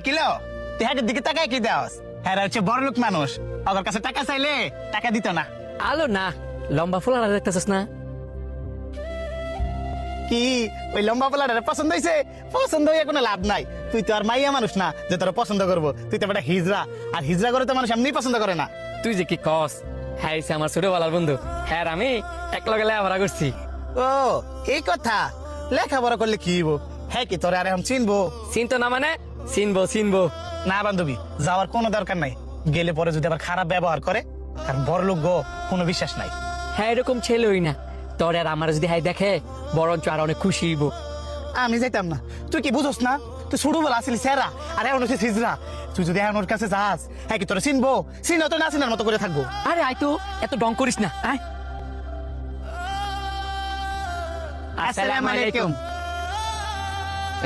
Kilo তুই হ্যাঁ দিকে টাকায় কি দেওয়াস? হ্যাঁ হচ্ছে বড় লোক মানুষ, ওদের কাছে টাকা চাইলে টাকা দিত না। আলো না লম্বা ফুলারা দেখতেছিস না? কি ওই লম্বা পোলাটা পছন্দ হয়েছে? পছন্দ হয়ে কোনো লাভ নাই। তুই তো আর মাইয়া মানুষ না যে তোরা পছন্দ করবো। তুই তো একটা হিজড়া, আর হিজড়া করে তো মানুষ এমনি পছন্দ করে না। তুই যে কি কস, হ্যাঁ এসে আমার ছোটবেলার বন্ধু। হ্যাঁ আমি এক লগে লেখাপড়া করছি। ও এই কথা, লেখাপড়া করলে কি হইব? হ্যাঁ কি তোরে আর এখন চিনবো? চিনতো না মানে? চিনবো। না বান্ধবী, যাওয়ার কোনো দরকার নাই। গেলে পরে যদি আবার খারাপ ব্যবহার করে, কারণ বড় লোক গো কোনো বিশ্বাস নাই। হ্যাঁ এরকম ছেলে হই না, তোর আর আমার যদি হাই দেখে বরঞ্চ আর অনেক খুশি হইব। আমি যাইতাম না। তুই কি বুঝোস না? তুই ছোটবেলা আসিলি সেরা, আর এখন হচ্ছে হিজড়া। তুই যদি এখন ওর কাছে যাস, হ্যাঁ কি তোরা চিনবো? চিনো তো না চিনার মতো করে থাকবো। আরে আয় তো, এত ডং করিস না, আয়। আসসালামু আলাইকুম।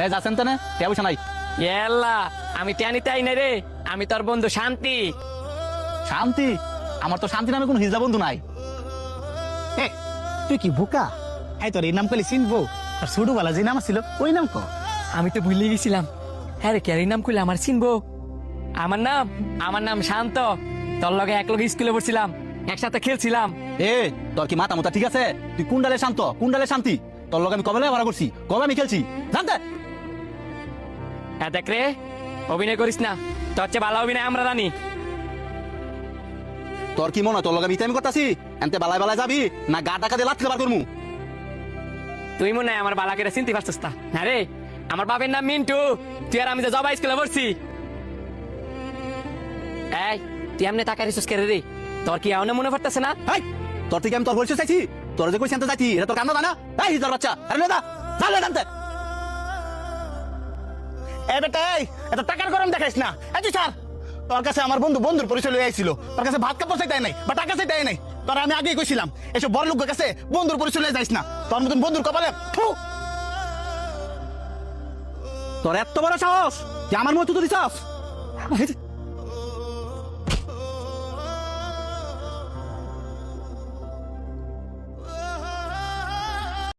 এ যাচ্ছেন তো না পয়সা নাই? ইয়াল্লা আমি টেনিতে আই না রে, আমি তোর বন্ধু শান্তি। শান্তি? আমার তো শান্তি নামে কোনো হিজড়া বন্ধু নাই। এ, তুই কি বোকা? হ্যাঁ তোর এই নাম করলে চিনবো, আর ছোটবেলা যে নাম ছিল ওই নাম কর। আমি তো ভুলে গেছিলাম। হ্যাঁ রে ক্যারি নাম করলে আমার চিনবো? আমার নাম শান্ত। তোর লগে এক লগে স্কুলে পড়ছিলাম, একসাথে খেলছিলাম। এ তোর কি মাথা মোতা ঠিক আছে? তুই কুন্ডালে শান্ত, কুন্ডালে শান্তি। তোর লগে আমি কবে লেখাপড়া করছি, কবে আমি খেলছি জানতে? হ্যাঁ দেখ রে, অভিনয় করিস না। তোর চেয়ে ভালো অভিনয় আমরা জানি। তোর কি মনে হয় তোর লগে আমি ইতামি করতেছি? এনতে বালায় বালায় যাবি না গা টাকা দিয়ে লাথ খেলাবার করমু? তুই মনে হয় আমার বালাকে চিনতে পারছিস না? না রে, আমার বাপের নাম মিন্টু। তুই আর আমি যে জবা স্কুলে পড়ছি। এই তুই এমনি টাকা রিসোর্স করে রে, তোর কি এমন মনে পড়তেছে না? এই তোর থেকে আমি তোর পরিচয় চাইছি? তোর যে কইছি আনতে চাইছি, এটা তোর কান্না না? এই হিজড়ার বাচ্চা, আরে না চালে জানতে। এ বেটা, এই এত টাকার গরম দেখাইস না। এই তুই স্যার, তোর কাছে আমার বন্ধুর পরিচয় লয়ে আইছিল। তোর কাছে ভাত কাপড় চাইতে নাই বা টাকা চাইতে নাই। তোর আমি আগেই কইছিলাম এসব বড় লোকের কাছে বন্ধুর পরিচয় লয়ে যাইস না। তোর মতন বন্ধুর কপালে থু। তোর এত বড় সাহস যে আমার মতো তো দিছাস?